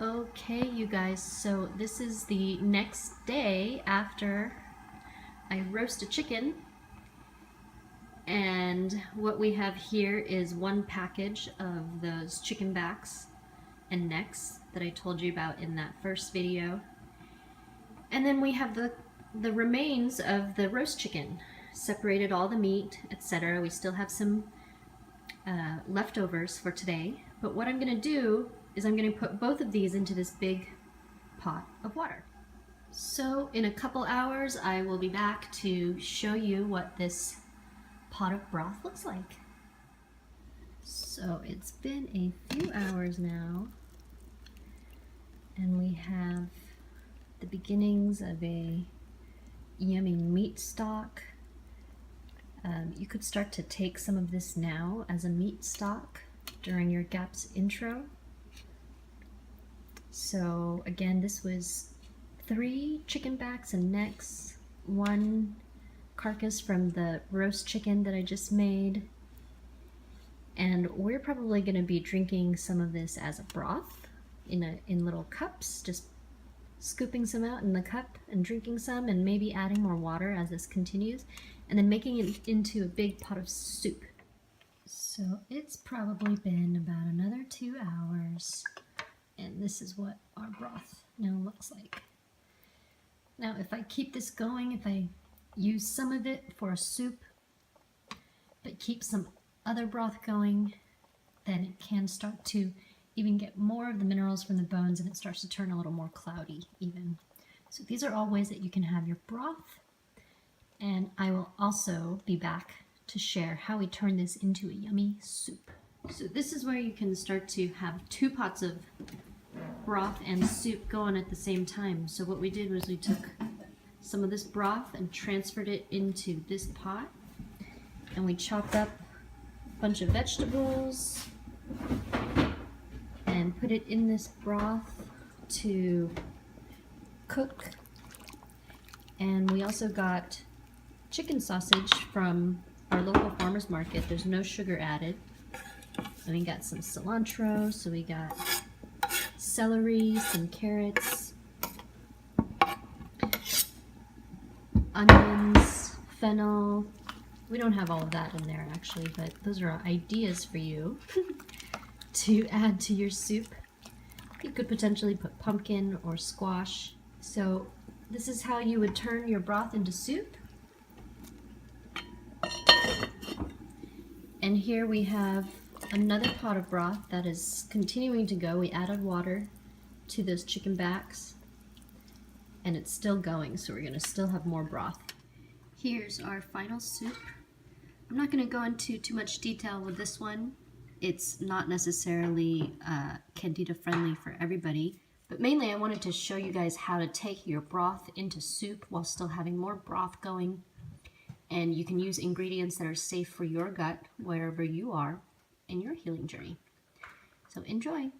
Okay, you guys, so this is the next day after I roast a chicken, and what we have here is one package of those chicken backs and necks that I told you about in that first video, and then we have the remains of the roast chicken. Separated all the meat, etc. We still have some leftovers for today, but what I'm going to do is I'm going to put both of these into this big pot of water. So in a couple hours I will be back to show you what this pot of broth looks like. So it's been a few hours now, and we have the beginnings of a yummy meat stock. You could start to take some of this now as a meat stock during your GAPS intro. So again, this was 3 chicken backs and necks, 1 carcass from the roast chicken that I just made, and we're probably going to be drinking some of this as a broth in little cups, just scooping some out in the cup and drinking some, and maybe adding more water as this continues, and then making it into a big pot of soup. So it's probably been about another 2 hours, and this is what our broth now looks like. Now if I keep this going, if I use some of it for a soup, but keep some other broth going, then it can start to even get more of the minerals from the bones, and it starts to turn a little more cloudy even. So these are all ways that you can have your broth, and I will also be back to share how we turn this into a yummy soup. So this is where you can start to have 2 pots of broth and soup going at the same time. So what we did was we took some of this broth and transferred it into this pot, and we chopped up a bunch of vegetables and put it in this broth to cook. And we also got chicken sausage from our local farmer's market. There's no sugar added. And we got some cilantro, so we got celery, some carrots, onions, fennel. We don't have all of that in there actually, but those are ideas for you to add to your soup. You could potentially put pumpkin or squash. So this is how you would turn your broth into soup. And here we have another pot of broth that is continuing to go. We added water to those chicken backs, and it's still going, so we're going to still have more broth. Here's our final soup. I'm not going to go into too much detail with this one. It's not necessarily Candida friendly for everybody, but mainly I wanted to show you guys how to take your broth into soup while still having more broth going. And you can use ingredients that are safe for your gut wherever you are in your healing journey. So enjoy.